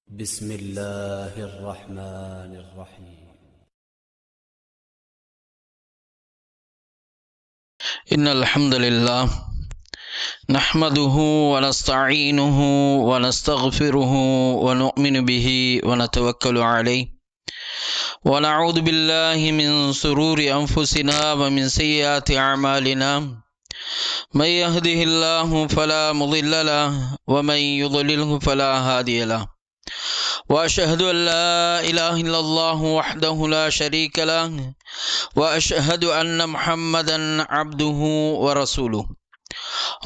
بسم الله الرحمن الرحيم. إن الحمد لله نحمده ونستعينه ونستغفره ونؤمن به ونتوكل عليه ونعوذ بالله من شرور أنفسنا ومن سيئات أعمالنا من يهده الله فلا مضل له ومن يضلله فلا هادي له وأشهد أن لا إله إلا الله وحده لا شريك له وأشهد أن محمدا عبده ورسوله.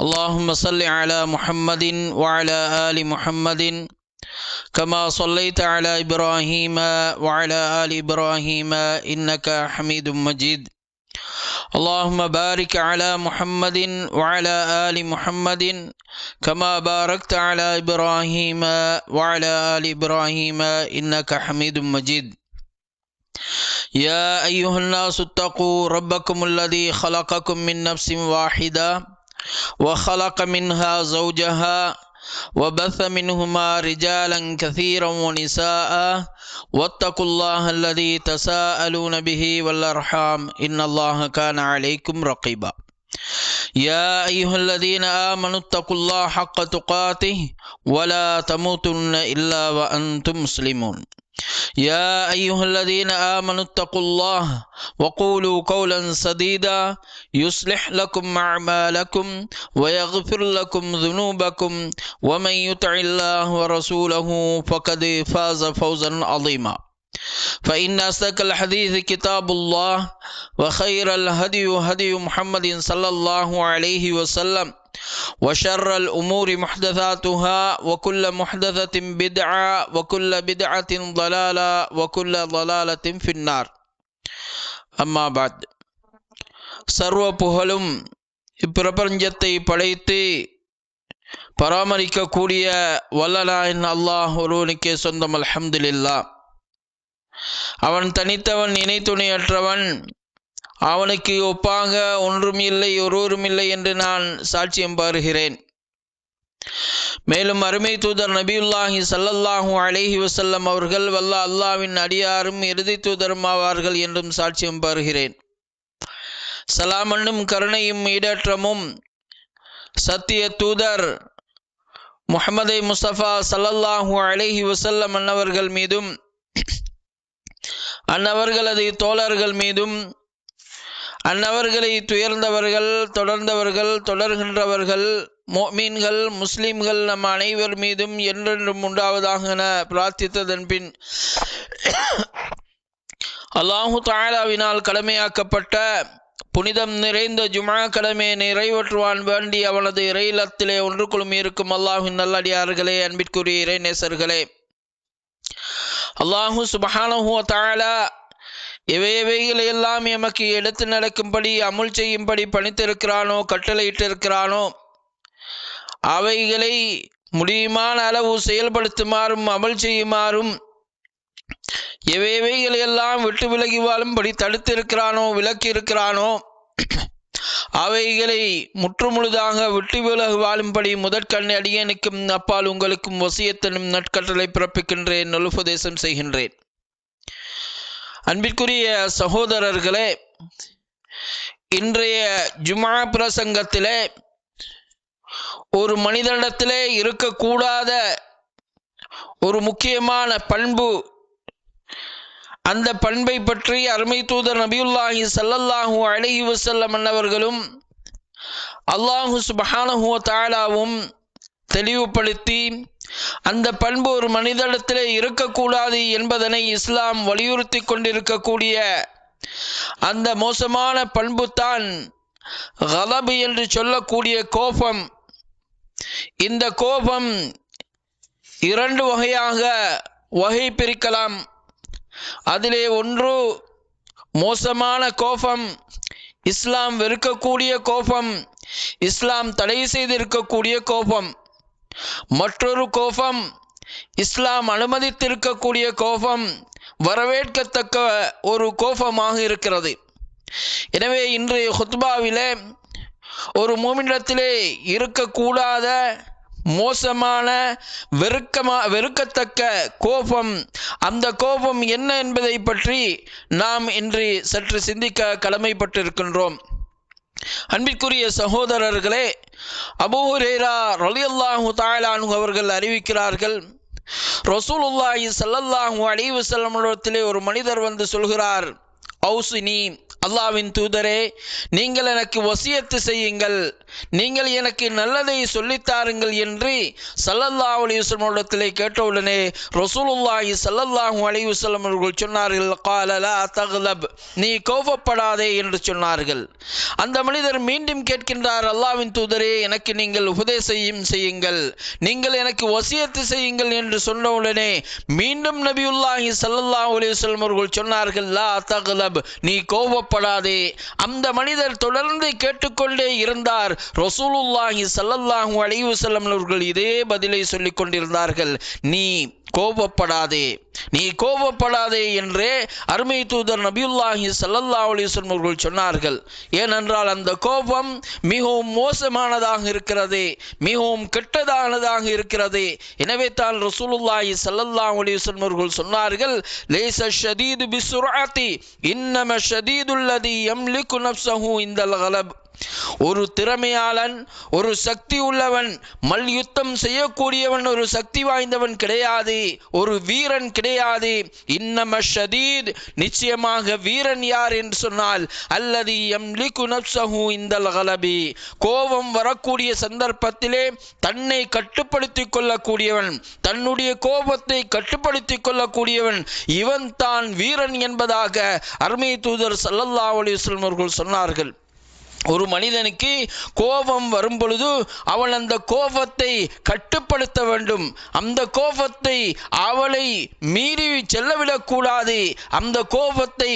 اللهم صل على محمد وعلى آل محمد كما صليت على إبراهيم وعلى آل إبراهيم إنك حميد مجيد. اللهم بارك على محمد وعلى آل محمد كما باركت على إبراهيم وعلى آل إبراهيم إنك حميد مجيد. يا أيها الناس اتقوا ربكم الذي خلقكم من نفس واحدة وخلق منها زوجها وبث منهما رجالا كثيرا ونساء واتقوا الله الذي تساءلون به والأرحام إن الله كان عليكم رقيبا. يا أيها الذين آمنوا اتقوا الله حق تقاته ولا تموتن إلا وأنتم مسلمون. يا أيها الذين آمنوا اتقوا الله وقولوا قولا سديدا يصلح لكم أعمالكم ويغفر لكم ذنوبكم ومن يطع الله ورسوله فقد فاز فوزا عظيما. فإن أصدق الحديث كتاب الله وخير الهدي هدي محمد صلى الله عليه وسلم وشر الأمور محدثاتها وكل محدثة بدعة وكل بدعة ضلالة وكل ضلالة في النار. أما بعد. சர்வ புகழும் இப்பிரபஞ்சத்தை படைத்து பராமரிக்கக்கூடிய வல்லநாயன் அல்லாஹ் ஒருவனுக்கே சொந்தம். அல்ஹம்துலில்லாஹ். அவன் தனித்தவன், இணை துணையற்றவன், அவனுக்கு ஒப்பாக ஒன்றும் இல்லை ஒருவரும் இல்லை என்று நான் சாட்சியம் பாருகிறேன். மேலும் அருமை தூதர் நபியுல்லாஹி ஸல்லல்லாஹு அலைஹி வஸல்லம் அவர்கள் வல்ல அல்லாஹ்வின் அடியாரும் இறுதி தூதரும் ஆவார்கள் என்றும் சாட்சியம் பாருகிறேன். சலாம் என்னும் கருணையும் ஈடேற்றமும் சத்திய தூதர் முஹம்மது முஸ்தபா ஸல்லல்லாஹு அலைஹி வஸல்லம் அன்னவர்கள் மீதும் அன்னவர்களது தோழர்கள் மீதும் அன்னவர்களை துயர்ந்தவர்கள், தொடர்ந்தவர்கள், தொடர்கின்றவர்கள், முஃமின்கள், முஸ்லிம்கள் நம் அனைவர் மீதும் என்றென்றும் உண்டாவதாக என பிரார்த்தித்ததன் பின் அல்லாஹு தஆலாவினால் கடமையாக்கப்பட்ட புனிதம் நிறைந்த ஜும்ஆ கடமையை நிறைவேற்றுவான் வேண்டி அவனது இறையிலத்திலே ஒன்று குழுமி இருக்கும் அல்லாஹ்வின் நல்லடியார்களே, அன்பிற்குரிய இறை நேசர்களே, அல்லாஹு சுப்ஹானஹு வ தஆலா எவைகளை எல்லாம் எமக்கு எடுத்து நடக்கும்படி அமுல் செய்யும்படி பணித்திருக்கிறானோ, கட்டளையிட்டிருக்கிறானோ அவைகளை முடியுமான அளவு செயல்படுத்துமாறும் அமல் செய்யுமாறும் எவைகளை எல்லாம் விட்டு விலகி வாழும்படி தடுத்திருக்கிறானோ, விலக்கி இருக்கிறானோ அவைகளை முற்றுமுழுதாக விட்டு விலகி வாழும்படி முதற்கண் அடியேனுக்கும் அப்பால் உங்களுக்கும் வசியத்தனும் நற்கட்டளை பிறப்பிக்கின்றேன், நலுபதேசம் செய்கின்றேன். அன்பிற்குரிய சகோதரர்களே, இன்றைய ஜும்ஆ பிரசங்கத்திலே ஒரு மனிதனிடத்திலே இருக்கக்கூடாத ஒரு முக்கியமான பண்பு, அந்த பண்பை பற்றி அருமை தூதர் நபியுல்லாஹி ஸல்லல்லாஹு அலைஹி வஸல்லம் அன்னவர்களும் அல்லாஹு சுப்ஹானஹு வ தஆலாவும் தெளிவுபடுத்தி அந்த பண்பு ஒரு மனிதனிடத்திலே இருக்கக்கூடாது என்பதனை இஸ்லாம் வலியுறுத்தி கொண்டிருக்கக்கூடிய அந்த மோசமான பண்பு தான் கலபு என்று சொல்லக்கூடிய கோபம். இந்த கோபம் இரண்டு வகையாக வகை பிரிக்கலாம். அதிலே ஒன்று மோசமான கோபம், இஸ்லாம் வெறுக்கக்கூடிய கோபம், இஸ்லாம் தடை செய்திருக்கக்கூடிய கோபம். மற்றொரு கோபம் இஸ்லாம் அனுமதித்திருக்கக்கூடிய கோபம், வரவேற்கத்தக்க ஒரு கோபமாக இருக்கிறது. எனவே இன்றைய ஹுத்பாவிலே ஒரு மூமினிடத்திலே இருக்கக்கூடாத மோசமான வெறுக்கத்தக்க கோபம். அந்த கோபம் என்ன என்பதை பற்றி நாம் இன்று சற்று சிந்திக்க கடமைப்பட்டிருக்கின்றோம். அன்பிற்குரிய சகோதரர்களே, அபூ ஹுரைரா ரலியல்லாஹு தஆலா அன்ஹு அவர்கள் அறிவிக்கிறார்கள், ரசூலுல்லாஹி ஸல்லல்லாஹு அலைஹி வஸல்லம் இடத்திலே ஒரு மனிதர் வந்து சொல்கிறார், ஔசினி, அல்லாஹ்வின் தூதரே, நீங்கள் எனக்கு வசியத்து செய்யுங்கள், நீங்கள் எனக்கு நல்லதை சொல்லித்தாருங்கள் என்று ஸல்லல்லாஹு அலைஹி வஸல்லம் இடத்திலே கேட்டவுடனே ரசூலுல்லாஹி ஸல்லல்லாஹு அலைஹி வஸல்லம் அவர்கள் சொன்னார்கள், قال لا تغضب, நீ கோபப்படாதே என்று சொன்னார்கள். அந்த மனிதர் மீண்டும் கேட்கின்றார், அல்லாஹ்வின் தூதரே, எனக்கு நீங்கள் உபதேசம் செய்யுங்கள், நீங்கள் எனக்கு வசியத்து செய்யுங்கள் என்று சொன்னவுடனே மீண்டும் நபியுல்லாஹி ஸல்லல்லாஹு அலைஹி வஸல்லம் அவர்கள் சொன்னார்கள், லா தக்லப், நீ கோபப்படாதே. அந்த மனிதர் தொடர்ந்து கேட்டுக்கொண்டே இருந்தார். ரசூலுல்லாஹி ஸல்லல்லாஹு அலைஹி வஸல்லம் அவர்கள் இதே பதிலை சொல்லிக் கொண்டிருந்தார்கள், நீ கோபப்படாதே, நீ கோபப்படாதே என்றே அருமை தூதர் நபியுல்லாஹி ஸல்லல்லாஹு அலைஹி வஸல்லம் அவர்கள் சொன்னார்கள். ஏனென்றால் அந்த கோபம் மிகவும் மோசமானதாக இருக்கிறது, மிகவும் கெட்டதானதாக இருக்கிறது. எனவே தான் ரசூலுல்லாஹி ஸல்லல்லாஹு அலைஹி வஸல்லம் அவர்கள் சொன்னார்கள், லைஸ ஷதீது பிஸ்ஸுர்அதி இன்னம ஷதீதுல் லதி யம்லிகு நஃப்ஸஹு இந்தல் கலப். ஒரு திறமையாளன், ஒரு சக்தி உள்ளவன், மல்யுத்தம் செய்யக்கூடியவன், ஒரு சக்தி வாய்ந்தவன் கிடையாது, ஒரு வீரன் கிடையாது. இன்னம ஷதீத், நிச்சயமாக வீரன் யார் என்று சொன்னால், அல்லதி யம்லிகு நஃப்ஸஹு இந்தல் கலபி, கோபம் வரக்கூடிய சந்தர்ப்பத்திலே தன்னை கட்டுப்படுத்திக் கொள்ளக்கூடியவன், தன்னுடைய கோபத்தை கட்டுப்படுத்திக் கொள்ளக்கூடியவன், இவன் தான் வீரன் என்பதாக அருமை தூதர் ஸல்லல்லாஹு அலைஹி வஸல்லம் அவர்கள் சொன்னார்கள். ஒரு மனிதனுக்கு கோபம் வரும் பொழுது அவன் அந்த கோபத்தை கட்டுப்படுத்த வேண்டும். அந்த கோபத்தை அவளை மீறி செல்லவிடக்கூடாது. அந்த கோபத்தை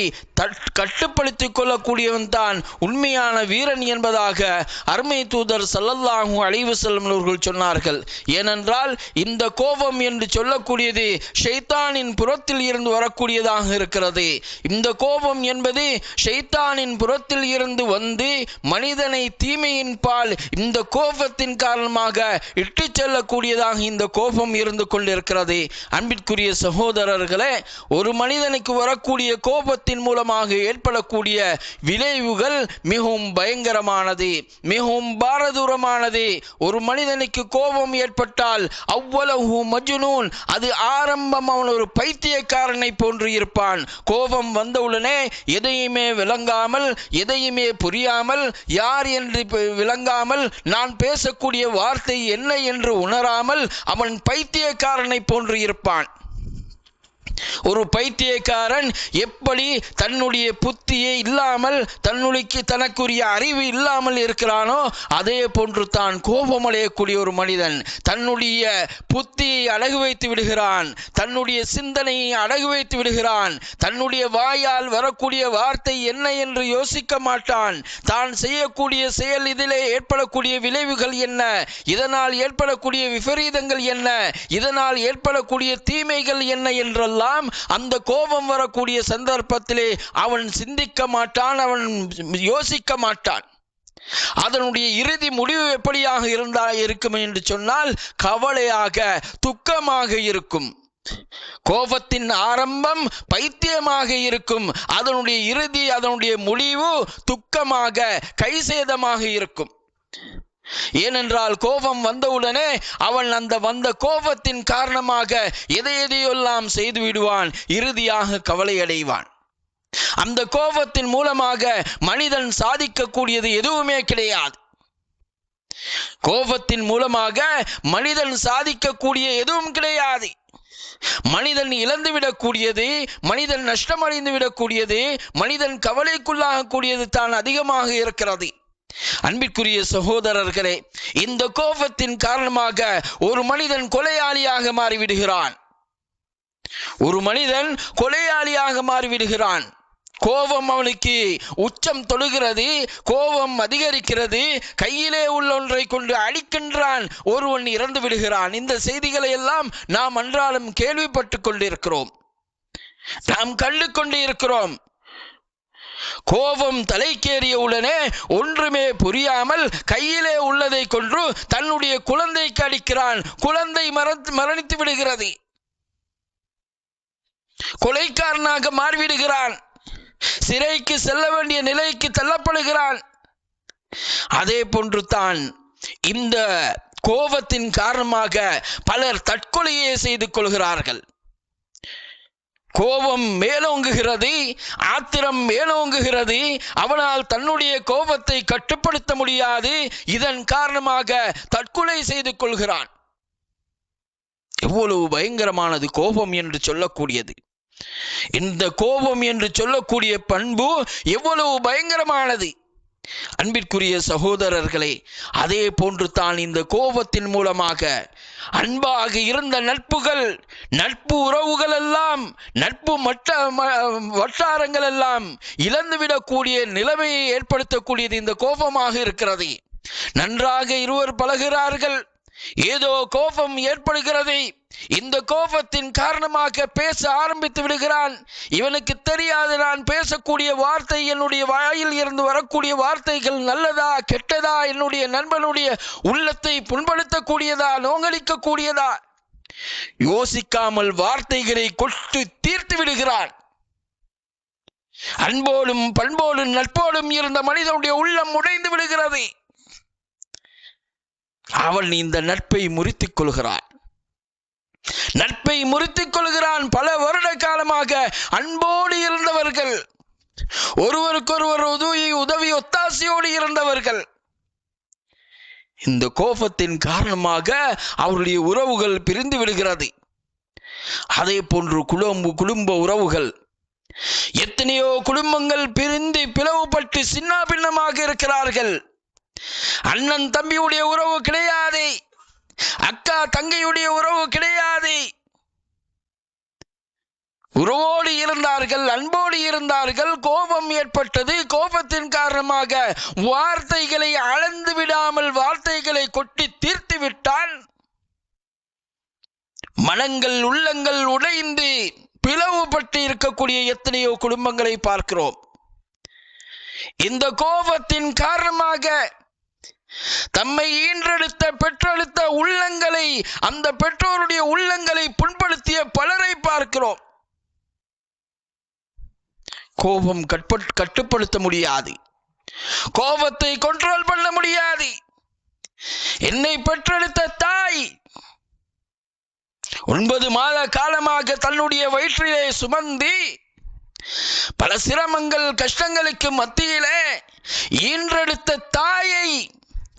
கட்டுப்படுத்திக் கொள்ளக்கூடியவன் தான் உண்மையான வீரன் என்பதாக அருமை தூதர் ஸல்லல்லாஹு அலைஹி வஸல்லம் அவர்கள் சொன்னார்கள். ஏனென்றால் இந்த கோபம் என்று சொல்லக்கூடியது ஷைத்தானின் புறத்தில் இருந்து வரக்கூடியதாக இருக்கிறது. இந்த கோபம் என்பது ஷைத்தானின் புறத்தில் இருந்து வந்து மனிதனை தீமையின் பால் இந்த கோபத்தின் காரணமாக இட்டு செல்லக்கூடியதாக இந்த கோபம் இருந்து கொண்டிருக்கிறது. அன்பிற்குரிய சகோதரர்களே, ஒரு மனிதனுக்கு வரக்கூடிய கோபத்தின் மூலமாக ஏற்படக்கூடிய விளைவுகள் மிகவும் பயங்கரமானது, மிகவும் பாரதூரமானது. ஒரு மனிதனுக்கு கோபம் ஏற்பட்டால் அவ்வளவு மஜ்னூன், அது ஆரம்பம் அவன் ஒரு பைத்தியக்காரனை போன்று இருப்பான். கோபம் வந்தவுடனே எதையுமே விளங்காமல், எதையுமே புரியாமல், யார் என்று விளங்காமல், நான் பேசக்கூடிய வார்த்தை என்ன என்று உணராமல் அவன் பைத்தியக்காரனை போன்று இருப்பான். ஒரு பைத்தியக்காரன் எப்படி தன்னுடைய புத்தியே இல்லாமல், தனக்குரிய அறிவு இல்லாமல் இருக்கிறானோ அதே போன்று தான் கோபமடையக்கூடிய ஒரு மனிதன் தன்னுடைய புத்தியை அடகு வைத்து விடுகிறான், தன்னுடைய சிந்தனையை அடகு வைத்து விடுகிறான். தன்னுடைய வாயால் வரக்கூடிய வார்த்தை என்ன என்று யோசிக்க மாட்டான். தான் செய்யக்கூடிய செயல், இதிலே ஏற்படக்கூடிய விளைவுகள் என்ன, இதனால் ஏற்படக்கூடிய விபரீதங்கள் என்ன, இதனால் ஏற்படக்கூடிய தீமைகள் என்ன என்றெல்லாம் அந்த கோபம் வரக்கூடிய சந்தர்ப்பத்திலே அவன் சிந்திக்க மாட்டான், அவன் யோசிக்க மாட்டான். அதனுடைய இறுதி முடிவு எப்படியாக இருக்கும் என்று சொன்னால் கவலையாக, துக்கமாக இருக்கும். கோபத்தின் ஆரம்பம் பைத்தியமாக இருக்கும், அதனுடைய இறுதி, அதனுடைய முடிவு துக்கமாக, கைசேதமாக இருக்கும். ஏனென்றால் கோபம் வந்தவுடனே அவன் அந்த வந்த கோபத்தின் காரணமாக எதையெல்லாம் செய்து விடுவான், இறுதியாக கவலை அடைவான். அந்த கோபத்தின் மூலமாக மனிதன் சாதிக்கக்கூடியது எதுவுமே கிடையாது. கோபத்தின் மூலமாக மனிதன் சாதிக்கக்கூடிய எதுவும் கிடையாது. மனிதன் இழந்துவிடக்கூடியது, மனிதன் நஷ்டமடைந்து விடக்கூடியது, மனிதன் கவலைக்குள்ளாகக்கூடியது தான் அதிகமாக இருக்கிறது. அன்பிற்குரிய சகோதரர்களே, இந்த கோபத்தின் காரணமாக ஒரு மனிதன் கொலையாளியாக மாறிவிடுகிறான். ஒரு மனிதன் கொலையாளியாக மாறிவிடுகிறான். கோபம் அவனுக்கு உச்சம் தொடுகிறது, கோபம் அதிகரிக்கிறது, கையிலே உள்ள ஒன்றை கொண்டு அடிக்கின்றான், ஒருவன் இறந்து விடுகிறான். இந்த செய்திகளை எல்லாம் நாம் அன்றாடம் கேள்விப்பட்டு கொண்டிருக்கிறோம், நாம் கண்டு கொண்டு இருக்கிறோம். கோபம் தலைக்கேறிய உடனே ஒன்றுமே புரியாமல் கையிலே உள்ளதை கொன்று தன்னுடைய குழந்தைக்கு அடிக்கிறான். குழந்தை மரணித்து விடுகிறது. கொலைக்காரனாக மாறிவிடுகிறான். சிறைக்கு செல்ல வேண்டிய நிலைக்கு தள்ளப்படுகிறான். அதே போன்று தான் இந்த கோபத்தின் காரணமாக பலர் தற்கொலையே செய்து கொள்கிறார்கள். கோபம் மேலோங்குகிறது, ஆத்திரம் மேலோங்குகிறது. அவனால் தன்னுடைய கோபத்தை கட்டுப்படுத்த முடியாது. இதன் காரணமாக தற்கொலை செய்து கொள்கிறான். எவ்வளவு பயங்கரமானது கோபம் என்று சொல்லக்கூடியது. இந்த கோபம் என்று சொல்லக்கூடிய பண்பு எவ்வளவு பயங்கரமானது. அன்பிற்குரிய சகோதரர்களே, அதே போன்று தான் இந்த கோபத்தின் மூலமாக அன்பாக இருந்த நட்பு உறவுகள் எல்லாம், நட்பு வட்டாரங்கள் எல்லாம் இழந்துவிடக்கூடிய நிலைமையை ஏற்படுத்தக்கூடியது இந்த கோபமாக இருக்கிறது. நன்றாக இருவர் பழகிறார்கள், ஏதோ கோபம் ஏற்படுகிறது. இந்த கோபத்தின் காரணமாக பேச ஆரம்பித்து விடுகிறான். இவனுக்கு தெரியாது நான் பேசக்கூடிய வார்த்தை, என்னுடைய வாயில் இருந்து வரக்கூடிய வார்த்தைகள் நல்லதா கெட்டதா, என்னுடைய நண்பனுடைய உள்ளத்தை புண்படுத்தக்கூடியதா நோங்கடிக்கக்கூடியதா, யோசிக்காமல் வார்த்தைகளை கொட்டு தீர்த்து விடுகிறான். அன்போடும் பண்போடும் நட்போடும் இருந்த மனிதனுடைய உள்ளம் உடைந்து விடுகிறது. அவன் இந்த நட்பை முறித்துக் கொள்கிறான். பல வருட காலமாக அன்போடு இருந்தவர்கள், ஒருவருக்கொருவர் உதவி ஒத்தாசையோடு இருந்தவர்கள், இந்த கோபத்தின் காரணமாக அவருடைய உறவுகள் பிரிந்து விடுகிறது. அதே போன்று குடும்ப உறவுகள், எத்தனையோ குடும்பங்கள் பிரிந்து பிளவுபட்டு சின்ன பின்னமாக இருக்கிறார்கள். அண்ணன் தம்பியுடைய உறவு கிடையாது, அக்கா தங்கையுடைய உறவு கிடையாது. உறவோடு இருந்தார்கள், அன்போடு இருந்தார்கள். கோபம் ஏற்பட்டது. கோபத்தின் காரணமாக வார்த்தைகளை அளந்து விடாமல் வார்த்தைகளை கொட்டி தீர்த்து விட்டான். மனங்கள் உள்ளங்கள் உடைந்து பிளவுபட்டு இருக்கக்கூடிய எத்தனையோ குடும்பங்களை பார்க்கிறோம். இந்த கோபத்தின் காரணமாக தம்மை ஈன்றெடுத்த பெற்றெடுத்த உள்ளங்களை, அந்த பெற்றோருடைய உள்ளங்களை புண்படுத்திய பலரை பார்க்கிறோம். கோபம் கட்டுப்படுத்த முடியாது, கோபத்தை கண்ட்ரோல் பண்ண முடியாது. என்னை பெற்றெடுத்த தாய் 9 மாத காலமாக தன்னுடைய வயிற்றிலே சுமந்தி பல சிரமங்கள் கஷ்டங்களுக்கு மத்தியிலே ஈன்றெடுத்த தாயை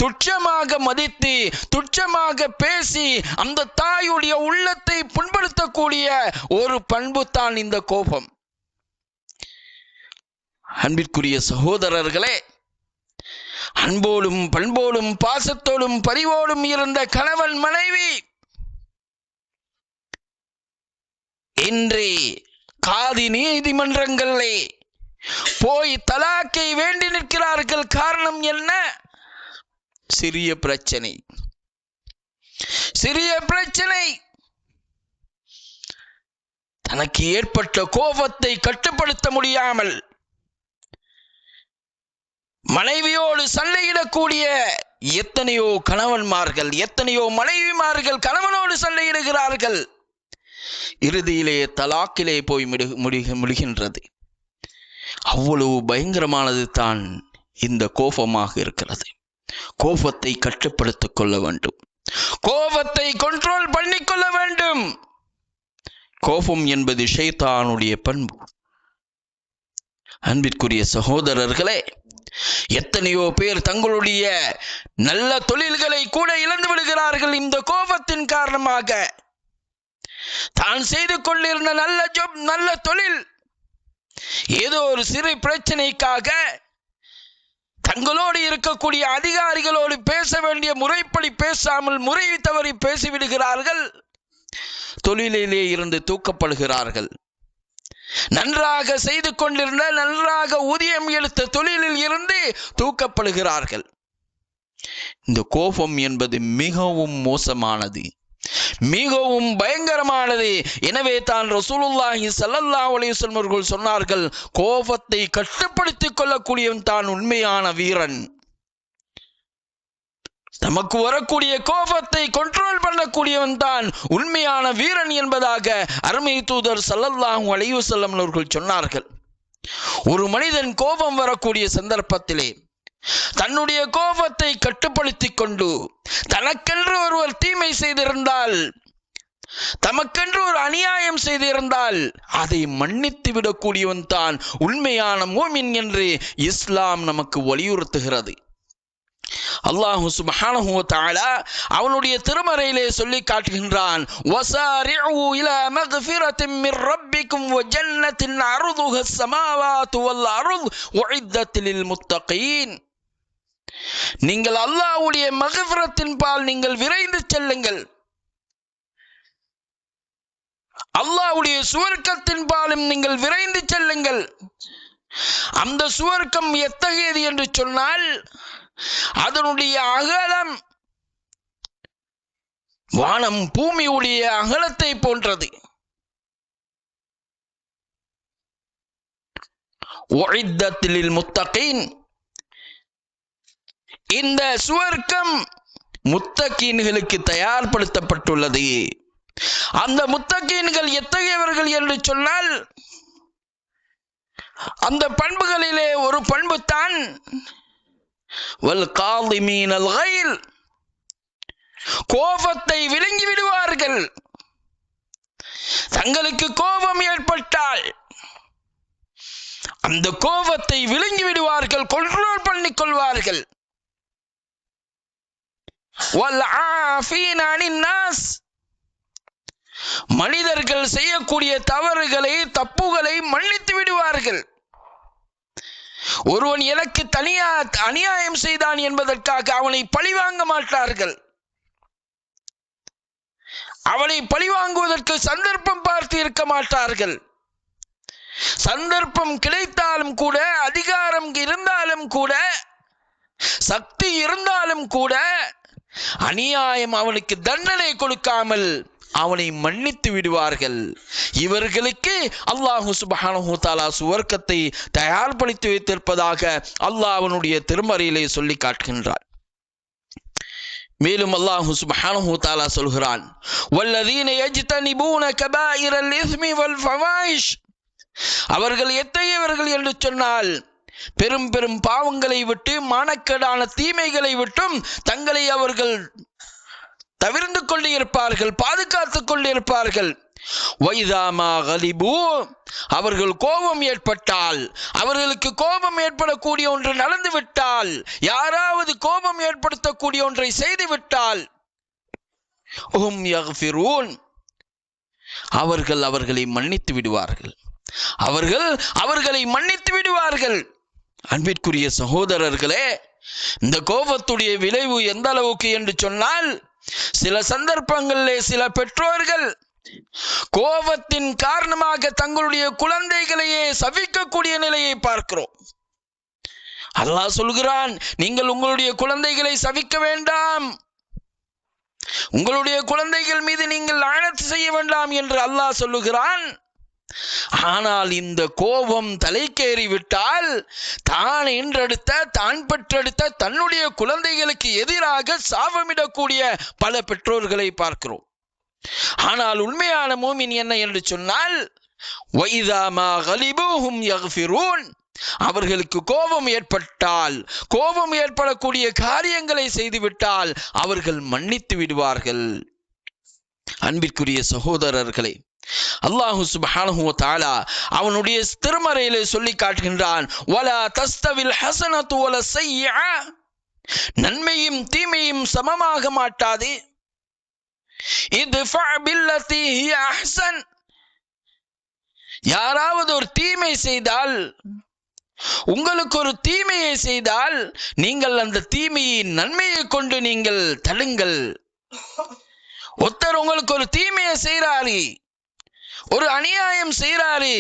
துச்சமாக மதித்து துச்சமாக பேசி அந்த தாயுடைய உள்ளத்தை புண்படுத்தக்கூடிய ஒரு பண்பு தான் இந்த கோபம். அன்பிற்குரிய சகோதரர்களே, அன்போடும் பண்போடும் பாசத்தோடும் பரிவோடும் இருந்த கணவன் மனைவி இன்றே காதி நீதிமன்றங்களே போய் தலாக்கை வேண்டி நிற்கிறார்கள். காரணம் என்ன? சிறிய பிரச்சனை. தனக்கு ஏற்பட்ட கோபத்தை கட்டுப்படுத்த முடியாமல் மனைவியோடு சண்டையிடக்கூடிய எத்தனையோ கணவன்மார்கள், எத்தனையோ மனைவிமார்கள் கணவனோடு சண்டையிடுகிறார்கள். இறுதியிலே தலாக்கிலே போய் முடிகின்றது. அவ்வளவு பயங்கரமானது தான் இந்த கோபமாக இருக்கிறது. கோபத்தை கட்டுப்படுத்திக் கொள்ள வேண்டும், கோபத்தை கண்ட்ரோல் பண்ணிக்கொள்ள வேண்டும். கோபம் என்பது ஷைத்தானுடைய பண்பு. அன்பிற்குரிய சகோதரர்களே, எத்தனையோ பேர் தங்களுடைய நல்ல தொழில்களை கூட இழந்து விடுகிறார்கள் இந்த கோபத்தின் காரணமாக. தான் செய்து கொண்டிருந்த நல்ல தொழில் ஏதோ ஒரு சிறு பிரச்சனைக்காக தங்களோடு இருக்கக்கூடிய அதிகாரிகளோடு பேச வேண்டிய முறைப்படி பேசாமல் முறை தவறி பேசிவிடுகிறார்கள். தொழிலிலே இருந்து தூக்கப்படுகிறார்கள். நன்றாக செய்து கொண்டிருந்த, நன்றாக ஊதியம் எடுத்த தொழிலில் இருந்து தூக்கப்படுகிறார்கள். இந்த கோபம் என்பது மிகவும் மோசமானது. மிகவும் பயங்கரமானது. எனவே தான் ரசூலுல்லாஹி ஸல்லல்லாஹு அலைஹி வஸல்லம் அவர்கள் சொன்னார்கள், கோபத்தை கட்டுப்படுத்திக் கொள்ளக்கூடியவன் தான் உண்மையான வீரன். நமக்கு வரக்கூடிய கோபத்தை கண்ட்ரோல் பண்ணக்கூடியவன் தான் உண்மையான வீரன் என்பதாக அருமை தூதர் ஸல்லல்லாஹு அலைஹி வஸல்லம் அவர்கள் சொன்னார்கள். ஒரு மனிதன் கோபம் வரக்கூடிய சந்தர்ப்பத்திலே தன்னுடைய கோபத்தை கட்டுப்படுத்திக் கொண்டு தனக்கென்று ஒருவர் தீமை செய்திருந்தால், தமக்கென்று ஒரு அநியாயம் செய்திருந்தால் அதை மன்னித்து விடக்கூடியவன் தான் உண்மையான மூமின் என்று இஸ்லாம் நமக்கு வலியுறுத்துகிறது. அல்லாஹு சுப்ஹானஹு வ தஆலா அவனுடைய திருமறையிலே சொல்லி காட்டுகின்றான், வஸாரிஉ இலா மக்ஃபிரத்தின் மிர் ரப்பிக்கும் வ ஜன்னத்தின் அர்துஹா ஸமாவாத்து வல் அர்து உஇத்தத் லில் முத்தகீன். நீங்கள் அல்லாஹ்வுடைய மக்ஃபிரத்தின் பால் நீங்கள் விரைந்து செல்லுங்கள், அல்லாஹ்வுடைய சுவர்க்கத்தின் பாலும் நீங்கள் விரைந்து செல்லுங்கள். அந்த சுவர்க்கம் எத்தகையது என்று சொன்னால், அதனுடைய அகலம் வானம் பூமியுடைய அகலத்தை போன்றது. உஇத்தத் லில் முத்தகீன். இந்த சுவர்க்கம் முத்தகீன்களுக்கு தயார்படுத்தப்பட்டுள்ளது. அந்த முத்தகீன்கள் எத்தகையவர்கள் என்று சொன்னால், அந்த பண்புகளிலே ஒரு பண்பு தான் வல் காலிமீனல் கைல், கோபத்தை விழுங்கி விடுவார்கள். தங்களுக்கு கோபம் ஏற்பட்டால் அந்த கோபத்தை விழுங்கி விடுவார்கள், கண்ட்ரோல் பண்ணிக் கொள்வார்கள். வல் ஆஃபீன அனின் நாஸ், மனிதர்கள் செய்யக்கூடிய தவறுகளை தப்புகளை மன்னித்து விடுவார்கள். ஒருவன் எனக்கு தனியா அநியாயம் செய்தான் என்பதற்காக அவனை பழிவாங்க மாட்டார்கள். அவனை பழிவாங்குவதற்கு சந்தர்ப்பம் பார்த்து இருக்க மாட்டார்கள். சந்தர்ப்பம் கிடைத்தாலும் கூட, அதிகாரம் இருந்தாலும் கூட, சக்தி இருந்தாலும் கூட, அநியாயம் அவனுக்கு தண்டனை கொடுக்காமல் அவனை மன்னித்து விடுவார்கள். இவர்களுக்கு அல்லாஹு சுப்ஹானஹு வ தஆலா சுவர்க்கத்தை தயார்படுத்தி வைத்திருப்பதாக அல்லாஹ் அவனுடைய திருமறையிலே சொல்லி காட்டுகின்றான். மேலும் அல்லாஹு சுப்ஹானஹு வ தஆலா சொல்கிறான், வல்லதீன யஜ்தனிபூன கபாயிரல் இஸ்மி வல் ஃபவாயிஷ். அவர்கள் எத்தகையவர்கள் என்று சொன்னால், பெரும் பெரும் பாவங்களை விட்டு, மானக்கேடான தீமைகளை விட்டும் தங்களை அவர்கள் தவிர்ந்து கொண்டு இருப்பார்கள், பாதுகாத்துக் கொண்டு இருப்பார்கள். வைதாமா கலிபு, அவர்கள் கோபம் ஏற்பட்டால், அவர்களுக்கு கோபம் ஏற்படக்கூடிய ஒன்று நடந்து விட்டால், யாராவது கோபம் ஏற்படுத்தக்கூடிய ஒன்றை செய்து விட்டால், ஹும் யக்ஃபிரூன், அவர்கள் அவர்களை மன்னித்து விடுவார்கள். அவர்களை மன்னித்து விடுவார்கள். அன்பிற்குரிய சகோதரர்களே, இந்த கோபத்துடைய விளைவு எந்த அளவுக்கு என்று சொன்னால், சில சந்தர்ப்பங்களிலே சில பெற்றோர்கள் கோபத்தின் காரணமாக தங்களுடைய குழந்தைகளையே சபிக்கக்கூடிய நிலையை பார்க்கிறோம். அல்லாஹ் சொல்கிறான், நீங்கள் உங்களுடைய குழந்தைகளை சபிக்க வேண்டாம், உங்களுடைய குழந்தைகள் மீது நீங்கள் லானத் செய்ய வேண்டாம் என்று அல்லாஹ் சொல்லுகிறான். ஆனால் இந்த கோபம் தலைக்கேறிவிட்டால் தான் ஈன்றெடுத்த, தான் பெற்றெடுத்த தன்னுடைய குழந்தைகளுக்கு எதிராக சாபமிடக்கூடிய பல பெற்றோர்களை பார்க்கிறோம். ஆனால் உண்மையான மூமின் என்ன என்று சொன்னால், வைதா மா கலிபுஹும் யக்ஃபிரூன், அவர்களுக்கு கோபம் ஏற்பட்டால், கோபம் ஏற்படக்கூடிய காரியங்களை செய்துவிட்டால் அவர்கள் மன்னித்து விடுவார்கள். அன்பிற்குரிய சகோதரர்களே, அல்லாஹு சுப்ஹானஹு வ தஆலா அவனுடைய திருமறையிலே சொல்லி காட்டுகின்றான், வலா தஸ்தவில் ஹஸனத்து வல ஸய்யிஅ, நன்மையும் தீமையும் சமமாக மாட்டாது. இத்ஃபா பில்லதி ஹிய அஹ்ஸன், யாராவது ஒரு தீமை செய்தால், உங்களுக்கு ஒரு தீமையை செய்தால், நீங்கள் அந்த தீமையை நன்மையை கொண்டு நீங்கள் தடுங்கள். ஒருத்தர் உங்களுக்கு ஒரு தீமையை செய்றாரு, ஒரு அநியாயம் செய்றாரு,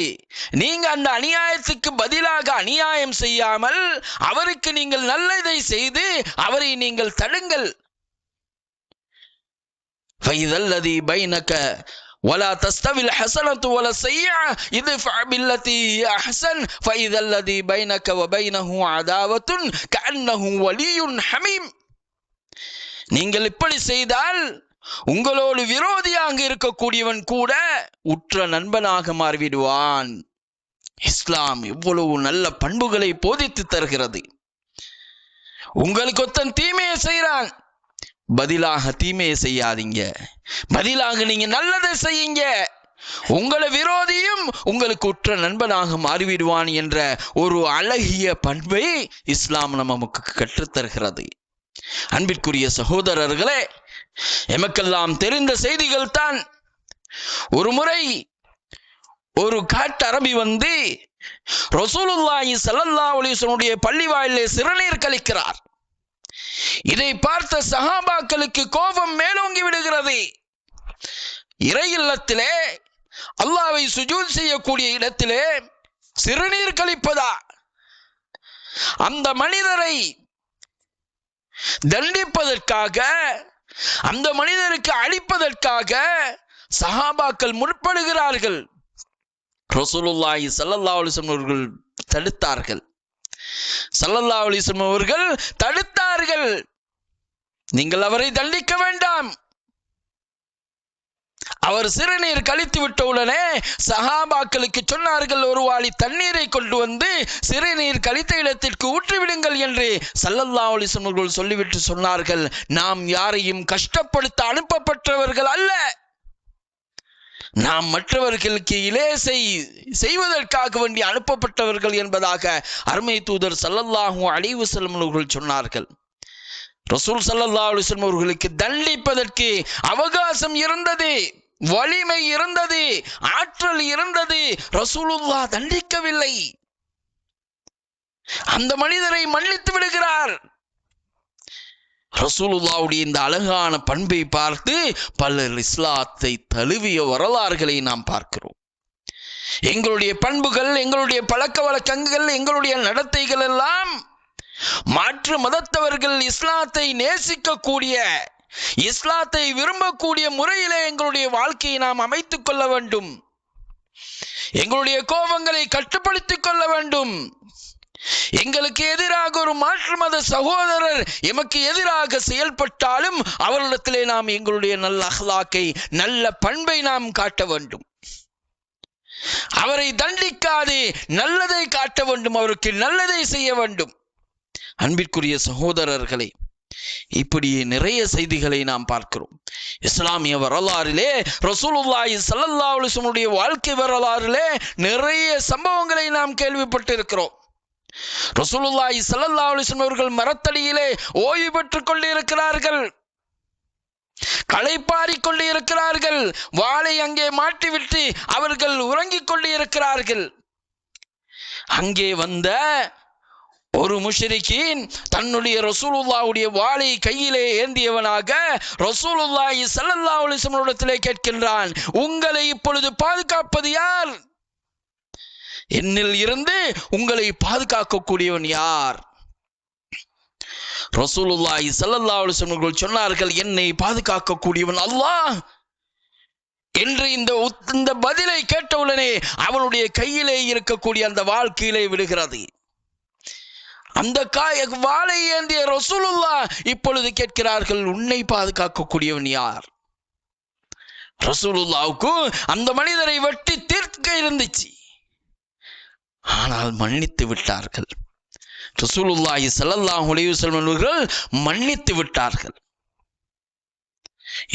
நீங்க அந்த அநியாயத்துக்கு பதிலாக அநியாயம் செய்யாமல் அவருக்கு நீங்கள் நல்லதை செய்து அவரை நீங்கள் தடுங்கள். فإذا الذي بينك ولا تستوي الحسنة ولا السيئة ادفع بالتي هي أحسن فإذا الذي بينك وبينه عداوة كأنه ولي حميم. நீங்கள் இப்படி செய்தால் உங்களோடு விரோதியாக இருக்கக்கூடியவன் கூட உற்ற நண்பனாக மாறிவிடுவான். இஸ்லாம் எவ்வளவு நல்ல பண்புகளை போதித்து தருகிறது. உங்களுக்கு ஒருத்தன் தீமையை செய்யறான், பதிலாக தீமையை செய்யாதீங்க, பதிலாக நீங்க நல்லதை செய்யுங்க. உங்களை விரோதியும் உங்களுக்கு உற்ற நண்பனாக மாறிவிடுவான் என்ற ஒரு அழகிய பண்பை இஸ்லாம் நமக்கு கற்றுத்தருகிறது. அன்பிற்குரிய சகோதரர்களே, எமக்கெல்லாம் தெரிந்த செய்திகள் தான். ஒரு முறை ஒரு காட்டரபி வந்து ரசூலுல்லாஹி ஸல்லல்லாஹு அலைஹி வஸல்லம் பள்ளி வாயிலே சிறுநீர் கழிக்கிறார். இதை பார்த்த சஹாபாக்களுக்கு கோபம் மேலோங்கி விடுகிறது. இறை இல்லத்திலே அல்லாஹ்வை சுஜூத் செய்யக்கூடிய இடத்திலே சிறுநீர் கழிப்பதா? அந்த மனிதரை தண்டிப்பதற்காக, அந்த மனிதருக்கு அழிப்பதற்காக சஹாபாக்கள் முற்படுகிறார்கள். ரசூலுல்லாஹி ஸல்லல்லாஹு அலைஹி வஸல்லம் அவர்கள் தடுத்தார்கள். ஸல்லல்லாஹு அலைஹி வஸல்லம் அவர்கள் தடுத்தார்கள். நீங்கள் அவரை தண்டிக்க வேண்டாம். அவர் சிறுநீர் கழித்து விட்டவுடனே சஹாபாக்களுக்கு சொன்னார்கள், ஒரு வாளி தண்ணீரை கொண்டு வந்து சிறுநீர் கழித்த இடத்திற்கு ஊற்றிவிடுங்கள் என்று ஸல்லல்லாஹு அலைஹி வஸல்லம் அவர்கள் சொல்லிவிட்டு சொன்னார்கள், நாம் யாரையும் கஷ்டப்படுத்த அனுப்பப்பட்டவர்கள் அல்ல, நாம் மற்றவர்களுக்கு இலேசை செய்வதற்காக வேண்டி அனுப்பப்பட்டவர்கள் என்பதாக அருமை தூதர் ஸல்லல்லாஹு அலைஹி வஸல்லம் அவர்கள் சொன்னார்கள். ரசூல் ஸல்லல்லாஹு அலைஹி வஸல்லம் அவர்களுக்கு தண்டிப்பதற்கு அவகாசம் இருந்தது, வலிமை இருந்தது, ஆற்றல் இருந்தது. ரசூலுல்லாஹ் தண்டிக்கவில்லை. அந்த மனிதரை மன்னித்து விடுகிறார். ரசூலுல்லாஹ்வுடைய இந்த அழகான பண்பை பார்த்து பலர் இஸ்லாத்தை தழுவிய வரலாறுகளை நாம் பார்க்கிறோம். எங்களுடைய பண்புகள், எங்களுடைய பழக்க வழக்கங்கள், எங்களுடைய நடத்தைகள் எல்லாம் மாற்று மதத்தவர்கள் இஸ்லாத்தை நேசிக்கக்கூடிய, இஸ்லாத்தை விரும்பக்கூடிய முறையிலே எங்களுடைய வாழ்க்கையை நாம் அமைத்துக் கொள்ள வேண்டும். எங்களுடைய கோபங்களை கட்டுப்படுத்திக் கொள்ள வேண்டும். எங்களுக்கு எதிராக ஒரு மாற்று மத சகோதரர் எமக்கு எதிராக செயல்பட்டாலும் அவரிடத்திலே நாம் எங்களுடைய நல்ல அஹ்லாக்கை, நல்ல பண்பை நாம் காட்ட வேண்டும். அவரை தண்டிக்காது நல்லதை காட்ட வேண்டும், அவருக்கு நல்லதை செய்ய வேண்டும். அன்பிற்குரிய சகோதரர்களே, இப்படியே நிறைய செய்திகளை நாம் பார்க்கிறோம். இஸ்லாமிய வரலாறிலே, ரசூலுல்லாஹி ஸல்லல்லாஹு அலைஹி வஸல்லம் வாழ்க்கை வரலாறிலே நிறைய சம்பவங்களை நாம் கேள்விப்பட்டிருக்கிறோம். ரசூலுல்லாஹி ஸல்லல்லாஹு அலைஹி வஸல்லம் அவர்கள் மரத்தடியிலே ஓய்வு பெற்றுக் கொண்டு இருக்கிறார்கள், களைப்பாறிக் கொண்டு இருக்கிறார்கள், வாளை அங்கே மாட்டிவிட்டு அவர்கள் உறங்கிக் கொண்டு இருக்கிறார்கள். அங்கே வந்த ஒரு முஷ்ரிக்கீன் தன்னுடைய ரசூலுல்லாஹ்வுடைய வாளை கையிலே ஏந்தியவனாக ரசூலுல்லாஹி ஸல்லல்லாஹு அலைஹி வஸல்லம் இடத்திலே கேட்கின்றான், உங்களை இப்பொழுது பாதுகாப்பது யார்? என்னில் இருந்து உங்களை பாதுகாக்கக்கூடியவன் யார்? ரசூலுல்லாஹி ஸல்லல்லாஹு அலைஹி வஸல்லம் சொன்னார்கள், என்னை பாதுகாக்கக்கூடியவன் அல்லாஹ் என்று. இந்த பதிலை கேட்டவுடனே அவனுடைய கையிலே இருக்கக்கூடிய அந்த வாள் கீழே விடுகிறது. அந்த வாளை ஏந்திய ரசூலுல்லாஹ் இப்பொழுது கேட்கிறார்கள், உன்னை பாதுகாக்கக்கூடியவன் யார்? ரசூலுல்லாஹ்வுக்கு அந்த மனிதரை வெட்டி தீர்க்க இருந்துச்சு, ஆனால் மன்னித்து விட்டார்கள். ரசூலுல்லாஹி ஸல்லல்லாஹு அலைஹி வஸல்லம் அவர்கள் மன்னித்து விட்டார்கள்.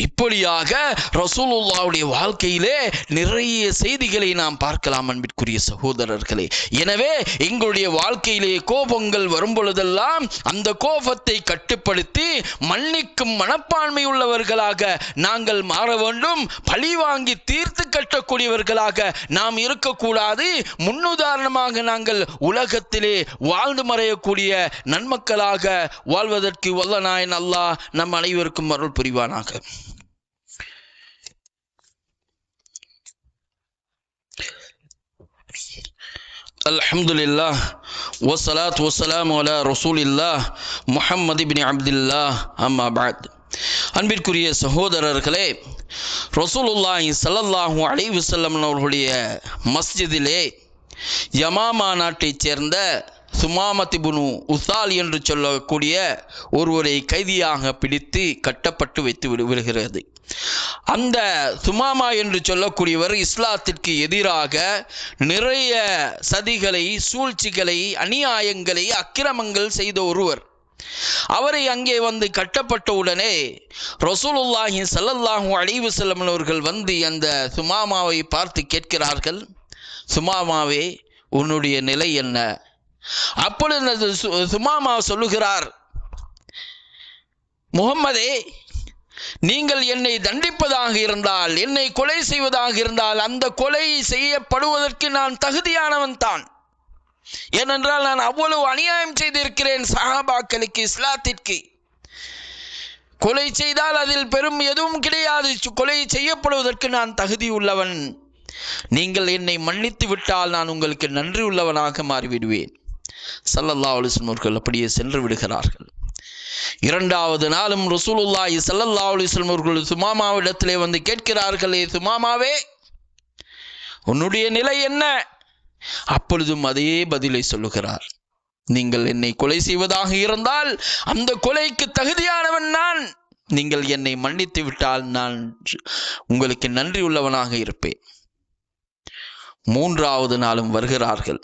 இப்படியாக ரசூலுல்லாஹ்வுடைய வாழ்க்கையிலே நிறைய செய்திகளை நாம் பார்க்கலாம் அன்பிற்குரிய சகோதரர்களே. எனவே எங்களுடைய வாழ்க்கையிலே கோபங்கள் வரும் பொழுதெல்லாம் அந்த கோபத்தை கட்டுப்படுத்தி மன்னிக்கும் மனப்பான்மை உள்ளவர்களாக நாங்கள் மாற வேண்டும். பழி வாங்கி தீர்த்து கட்டக்கூடியவர்களாக நாம் இருக்கக்கூடாது. முன்னுதாரணமாக நாங்கள் உலகத்திலே வாழ்ந்து மறையக்கூடிய நன்மக்களாக வாழ்வதற்கு வல்ல நாயன் அல்லாஹ் நம் அனைவருக்கும் அருள் புரிவானாக. அல்ஹம்துலில்லாஹ் வஸ்ஸலாத்து வஸ்ஸலாமு அலா ரசூலில்லாஹ் முஹம்மது இப்னு அப்துல்லாஹ் அம்மா பஅத். அன்பிற்குரிய சகோதரர்களே, ரசூலுல்லாஹி ஸல்லல்லாஹு அலைஹி வஸல்லம் அவர்களுடைய மஸ்ஜிதிலே யமாமா நாட்டைச் சேர்ந்த சுமாமத் இப்னு உசால் என்று சொல்லக்கூடிய ஒருவரை கைதியாக பிடித்து கட்டப்பட்டு வைத்து விடுகிறது. அந்த சுமாமா என்று சொல்லக்கூடியவர் இஸ்லாத்திற்கு எதிராக நிறைய சதிகளை, சூழ்ச்சிகளை, அநியாயங்களை, அக்கிரமங்கள் செய்த ஒருவர். அவரை அங்கே வந்து கட்டப்பட்ட உடனே ரசூலுல்லாஹி ஸல்லல்லாஹு அலைஹி வஸல்லம் அவர்கள் வந்து அந்த சுமாமாவை பார்த்து கேட்கிறார்கள், சுமாமாவே, உன்னுடைய நிலை என்ன? அப்பொழுது சுமாமா சொல்லுகிறார், முஹம்மதே, நீங்கள் என்னை தண்டிப்பதாக இருந்தால், என்னை கொலை செய்வதாக இருந்தால், அந்த கொலை செய்யப்படுவதற்கு நான் தகுதியானவன் தான். ஏனென்றால் நான் அவ்வளவு அநியாயம் செய்திருக்கிறேன் சஹாபாக்களுக்கு, இஸ்லாத்திற்கு. கொலை செய்தால் அதில் பெரும் எதுவும் கிடையாது, கொலை செய்யப்படுவதற்கு நான் தகுதி உள்ளவன். நீங்கள் என்னை மன்னித்து விட்டால் நான் உங்களுக்கு நன்றி உள்ளவனாக மாறிவிடுவேன். ஸல்லல்லாஹு அலைஹி வஸல்லம் அவர்கள் அப்படியே சென்று விடுகிறார்கள். இரண்டாவது நாளும் ரசூலுல்லாஹி ஸல்லல்லாஹு அலைஹி வஸல்லம் அவர்கள் சுமாமாவிடத்திலே வந்து கேட்கிறார்களே, சுமாமாவே, உன்னுடைய நிலை என்ன? அப்பொழுதும் அதே பதிலை சொல்லுகிறார், நீங்கள் என்னை கொலை செய்வதாக இருந்தால் அந்த கொலைக்கு தகுதியானவன் நான். நீங்கள் என்னை மன்னித்து விட்டால் நான் உங்களுக்கு நன்றி உள்ளவனாக இருப்பேன். மூன்றாவது நாளும் வருகிறார்கள்.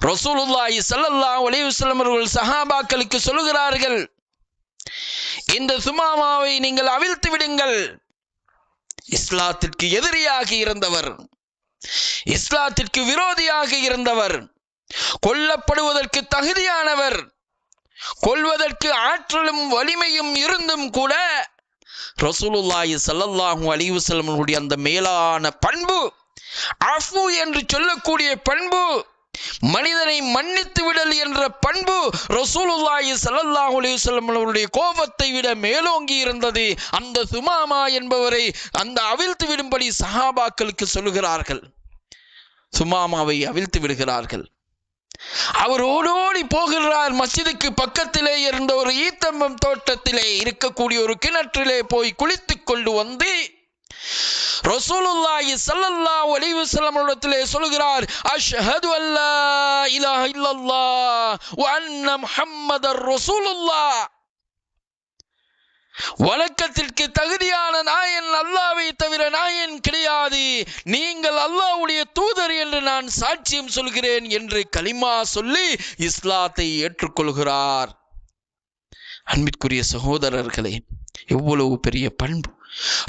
ரசூலுல்லாஹி ஸல்லல்லாஹு அலைஹி வஸல்லம் அவர்கள் சஹாபாக்களுக்கு சொல்லுகிறார்கள், இந்த சுமாமாவை நீங்கள் அவிழ்த்து விடுங்கள். இஸ்லாத்திற்கு எதிரியாக இருந்தவர், இஸ்லாத்திற்கு விரோதியாக இருந்தவர், கொல்லப்படுவதற்கு தகுதியானவர், கொல்வதற்கு ஆற்றலும் வலிமையும் இருந்தும் கூட ரசூலுல்லாஹி ஸல்லல்லாஹு அலைஹி வஸல்லம் அவர்களுடைய அந்த மேலான பண்பு, அஃபு என்று சொல்லக்கூடிய பண்பு, மனிதனை மன்னித்து விடல் என்ற பண்பு ரசூலுல்லாஹி ஸல்லல்லாஹு அலைஹி வஸல்லம் அவருடைய கோபத்தை விட மேலோங்கி இருந்தது. அந்த சுமாமா என்பவரை அந்த அவிழ்த்து விடும்படி சஹாபாக்களுக்கு சொல்லுகிறார்கள். சுமாமாவை அவிழ்த்து விடுகிறார்கள். அவர் ஓடோடி போகிறார். மஸ்ஜிதுக்கு பக்கத்திலே இருந்த ஒரு ஈத்தம்பம் தோட்டத்திலே இருக்கக்கூடிய ஒரு கிணற்றிலே போய் குளித்துக் கொண்டு வந்து ரசூலுல்லாஹி ஸல்லல்லாஹு அலைஹி வஸல்லம் இடத்திலே சொல்கிறார், அஷ்ஹது அல்லா இலாஹ இல்லல்லாஹ் வ அன்ன முஹம்மதர் ரசூலுல்லாஹ். வணக்கத்திற்கு தகுதியான நாயன் அல்லாஹ்வை தவிர நாயன் கிடையாது, நீங்கள் அல்லாஹ்வுடைய தூதர் என்று நான் சாட்சியம் சொல்கிறேன் என்று கலிமா சொல்லி இஸ்லாத்தை ஏற்றுக்கொள்கிறார். அன்பிற்குரிய சகோதரர்களே, எவ்வளவு பெரிய பண்பு!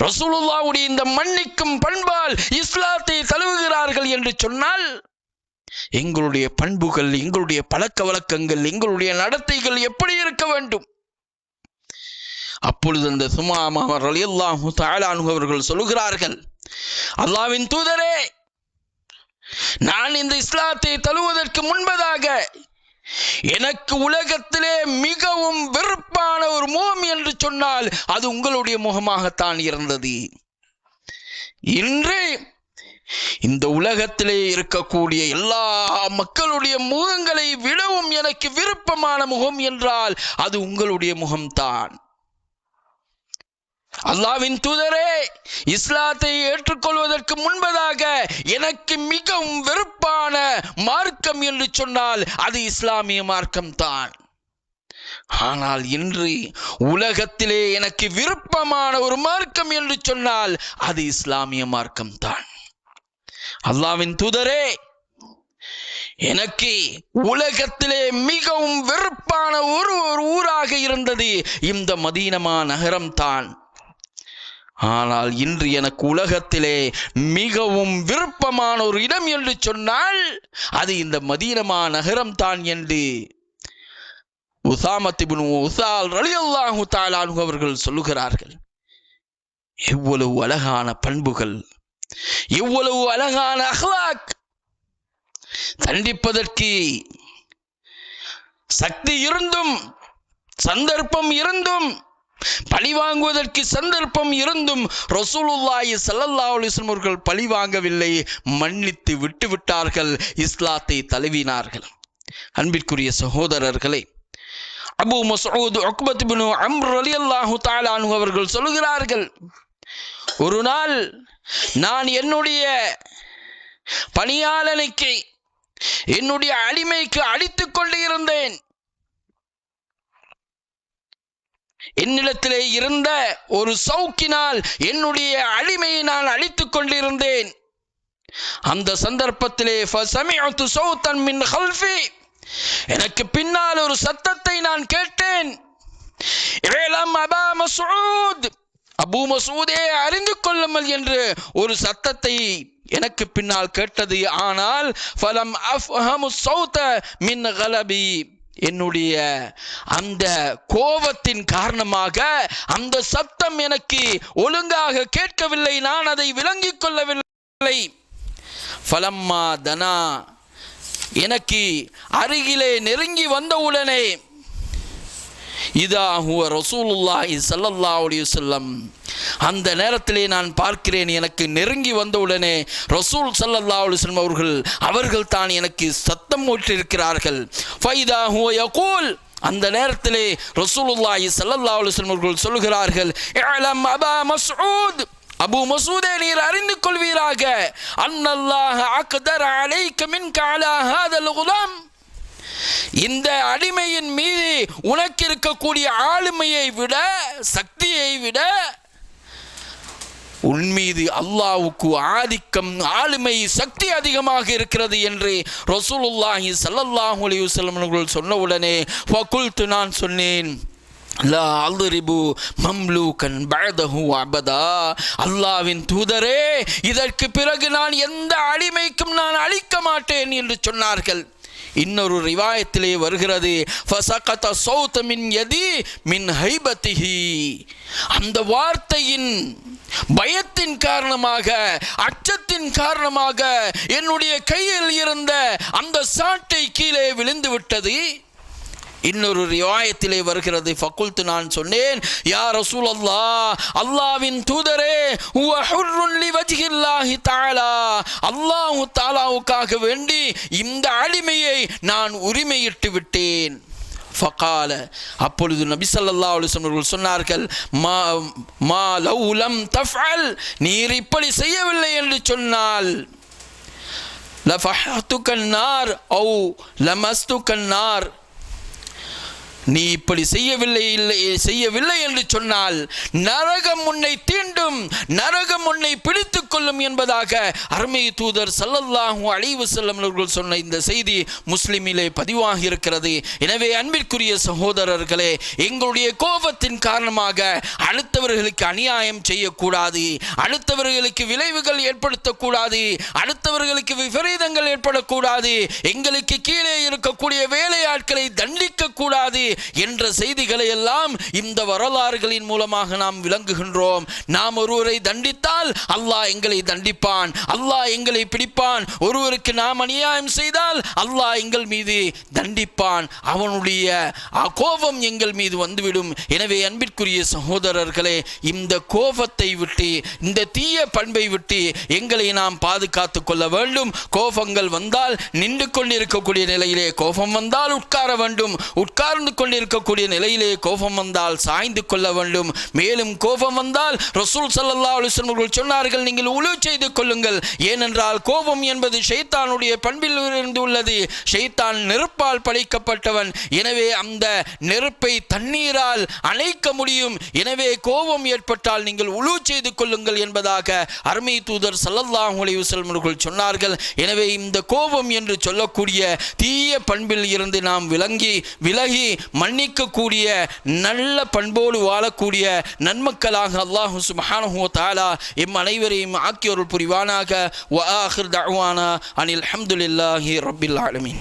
ரசூலுல்லாஹ்வுடைய இந்த மன்னிக்கும் பண்பால் இஸ்லாத்தை தழுவுகிறார்கள் என்று சொன்னால், எங்களுடைய பண்புகள், எங்களுடைய பழக்க வழக்கங்கள், எங்களுடைய நடத்தைகள் எப்படி இருக்க வேண்டும்? அப்பொழுது அந்த சுமாமா ரலியல்லாஹு தஆலா அன்ஹு அவர்கள் சொல்லுகிறார்கள், அல்லாஹ்வின் தூதரே, நான் இந்த இஸ்லாத்தை தழுவுவதற்கு முன்பதாக எனக்கு உலகத்திலே மிகவும் வெறுப்பான ஒரு முகம் என்று சொன்னால் அது உங்களுடைய முகமாகத்தான் இருந்தது. இன்று இந்த உலகத்திலே இருக்கக்கூடிய எல்லா மக்களுடைய முகங்களை விடவும் எனக்கு விருப்பமான முகம் என்றால் அது உங்களுடைய முகம்தான். அல்லாஹ்வின் தூதரே, இஸ்லாத்தை ஏற்றுக்கொள்வதற்கு முன்பதாக எனக்கு மிகவும் வெறுப்பான மார்க்கம் என்று சொன்னால் அது இஸ்லாமிய மார்க்கம் தான். ஆனால் இன்று உலகத்திலே எனக்கு விருப்பமான ஒரு மார்க்கம் என்று சொன்னால் அது இஸ்லாமிய மார்க்கம் தான். அல்லாஹ்வின் தூதரே, எனக்கு உலகத்திலே மிகவும் வெறுப்பான ஒரு ஊராக இருந்தது இந்த மதீனா நகரம் தான். ஆனால் இன்று எனக்கு உலகத்திலே மிகவும் விருப்பமான ஒரு இடம் என்று சொன்னால் அது இந்த மதீனா நகரம் தான் என்று உசாமத் இப்னு உசால் ரலியல்லாஹு தஆலா அன்ஹு அவர்கள் சொல்லுகிறார்கள். எவ்வளவு அழகான பண்புகள், எவ்வளவு அழகான அஹ்லாக்! தண்டிப்பதற்கு சக்தி இருந்தும், சந்தர்ப்பம் இருந்தும், பழி வாங்குவதற்கு சந்தர்ப்பம் இருந்தும் ரசூலுல்லாஹி ஸல்லல்லாஹு அலைஹி வஸல்லம் அவர்கள் பழி வாங்கவில்லை, மன்னித்து விட்டு விட்டார்கள், இஸ்லாத்தை தழுவினார்கள். அன்பிற்குரிய சகோதரர்களே, அபூ மஸ்ஊத் உக்பத் இப்னு அம்ர் ரலியல்லாஹு தஆலா அன்ஹு அவர்கள் சொல்கிறார்கள், ஒரு நாள் நான் என்னுடைய பணியாளனுக்கு, என்னுடைய அடிமைக்கு அடித்துக் கொண்டு இருந்தேன். என்னிடத்திலே இருந்த ஒரு சவுக்கினால் என்னுடைய அடிமையை நான் அழித்துக் கொண்டிருந்தேன். அந்த சந்தர்ப்பத்திலே ஃபஸமிஅது ஸௌதன் மின் கல்ஃபி, எனக்கு பின்னால் ஒரு சத்தத்தை நான் கேட்டேன். இலம் அபா மஸ்ஊத், அபூ மஸ்ஊதே அறிந்து கொள்ளுங்கள் என்று ஒரு சத்தத்தை எனக்கு பின்னால் கேட்டது. ஆனால் ஃபலம் அஃப்ஹமு ஸௌத மின் கலபி, என்னுடைய அந்த கோபத்தின் காரணமாக அந்த சத்தம் எனக்கு ஒழுங்காக கேட்கவில்லை, நான் அதை விளங்கிக் கொள்ளவில்லை. ஃபலம்மா தனா, எனக்கு அருகிலே நெருங்கி வந்தவுடனே, இதா ஹுவ ரசூலுல்லாஹி ஸல்லல்லாஹு அலைஹி வஸல்லம், அந்த நேரத்திலே நான் பார்க்கிறேன், எனக்கு நெருங்கி வந்தவுடனே ரசூல் ஸல்லல்லாஹு அலைஹி வஸல்லம் அவர்கள் தான் எனக்கு சத்தம் போட்டிருக்கிறார்கள். ஃபைதா ஹுவ யகூல், அந்த நேரத்திலே ரசூலுல்லாஹி ஸல்லல்லாஹு அலைஹி வஸல்லம் அவர்கள் சொல்கிறார்கள், இஅலம் அபா மஸ்ஊத், அபூ மஸ்ஊதே நீர் அறிந்து கொள்வீராக, அன்னல்லாஹ அக்தர அலைக மின்க அலா ஹாதல் குலாம், இந்த அடிமையின் மீது உனக்கு இருக்கக்கூடிய ஆளுமையை விட, சக்தியை விட உன் மீது அல்லாஹ்வுக்கு ஆதிக்கம், ஆளுமை, சக்தி அதிகமாக இருக்கிறது என்று ரசூலுல்லாஹி ஸல்லல்லாஹு அலைஹி வஸல்லம் அவர்கள் சொன்னவுடனே ஃபகுல்து, நான் சொன்னேன், லா அல்ரிபு மம்லூகன் பஅதஹு அபதா, அல்லாஹ்வின் தூதரே, இதற்கு பிறகு நான் எந்த அடிமைக்கும் நான் அழிக்க மாட்டேன் என்று சொன்னார்கள். இன்னொரு ரிவாயத்திலே வருகிறது, ஃபஸகத ஸௌத மின் யதி மின் ஹைபத்திஹி, அந்த வார்த்தையின் பயத்தின் காரணமாக, அச்சத்தின் காரணமாக என்னுடைய கையில் இருந்த அந்த சாட்டை கீழே விழுந்து விட்டது. இன்னொரு ரிவாயத்திலே வருகிறது, ஃபகுல்து, நான் சொன்னேன், யா ரசூலல்லாஹ், அல்லாஹ்வின் தூதரே, ஹுவ ஹுர்ருன் லிவஜ்ஹில்லாஹி தஆலா, அல்லாஹ் தஆலாவுக்காக வேண்டி இந்த அடிமையை நான் உரிமையிட்டு விட்டேன். ஃபகால, அப்பொழுது நபி ஸல்லல்லாஹு அலைஹி வஸல்லம் அவர்கள் சொன்னார்கள், மா லவ் லம் தஃஅல், நீர் இப்படி செய்யவில்லை என்று சொன்னால், லஃபஹதுகன் நார் ஔ லமஸ்துகன் நார், நீ இப்படி செய்யவில்லை என்று சொன்னால் நரகம் உன்னை தீண்டும், நரகம் உன்னை பிடித்துக் கொள்ளும் என்பதாக அருமை தூதர் ஸல்லல்லாஹு அலைஹி வஸல்லம் அவர்கள் சொன்ன இந்த செய்தி முஸ்லிமிலே பதிவாகி இருக்கிறது. எனவே அன்பிற்குரிய சகோதரர்களே, எங்களுடைய கோபத்தின் காரணமாக அடுத்தவர்களுக்கு அநியாயம் செய்யக்கூடாது, அடுத்தவர்களுக்கு விளைவுகள் ஏற்படுத்தக்கூடாது, அடுத்தவர்களுக்கு விபரீதங்கள் ஏற்படக்கூடாது, எங்களுக்கு கீழே இருக்கக்கூடிய வேலையாட்களை தண்டிக்க கூடாது என்ற செய்திகளை எல்லாம் இந்த வரலாறுகளின் மூலமாக நாம் விளங்குகின்றோம். நாம் ஒருவரை தண்டித்தால் அல்லாஹ் எங்களை தண்டிப்பான், அல்லாஹ் எங்களை பிடிப்பான். ஒருவருக்கு நாம் அநியாயம் செய்தால் அல்லாஹ் எங்கள் மீது தண்டிப்பான், அவனுடைய கோபம் எங்கள் மீது வந்துவிடும். எனவே அன்பிற்குரிய சகோதரர்களே, இந்த கோபத்தை விட்டு, இந்த தீய பண்பை விட்டு எங்களை நாம் பாதுகாத்து கொள்ள வேண்டும். கோபங்கள் வந்தால் நின்று கொண்டிருக்கக்கூடிய நிலையிலே, கோபம் வந்தால் உட்கார வேண்டும், உட்கார்ந்து கொண்டிருக்கக்கூடிய நிலையிலே கோபம் வந்தால் சாய்ந்து கொள்ள வேண்டும். மேலும் கோபம் வந்தால் ரசூல் ஸல்லல்லாஹு அலைஹி வஸல்லம் அவர்கள் சொன்னார்கள், நீங்கள் உலு செய்து கொள்ளுங்கள். ஏனென்றால் கோபம் என்பது ஷைத்தானுடைய பண்பில் இருந்து உள்ளது. ஷைத்தான் நெருப்பால் படைக்கப்பட்டவன். எனவே அந்த நெருப்பை தண்ணீரால் அணைக்க முடியும். எனவே கோபம் ஏற்பட்டால் நீங்கள் உலு செய்து கொள்ளுங்கள் என்பதாக அருமை தூதர் ஸல்லல்லாஹு அலைஹி வஸல்லம் அவர்கள் சொன்னார்கள். எனவே இந்த கோபம் என்று சொல்லக்கூடிய தீய பண்பில் இருந்து நாம் விலகி மன்னிக்கக்கூடிய நல்ல பண்போடு வாழக்கூடிய நன்மக்களாக அல்லாஹ் சுப்ஹானஹு வ தஆலா எம் அனைவரையும் ஆக்கியோருள் புரிவானாக. வ ஆகிர் தஅவானா அனில் ஹம்துலில்லாஹி ரப்பில் ஆலமீன்.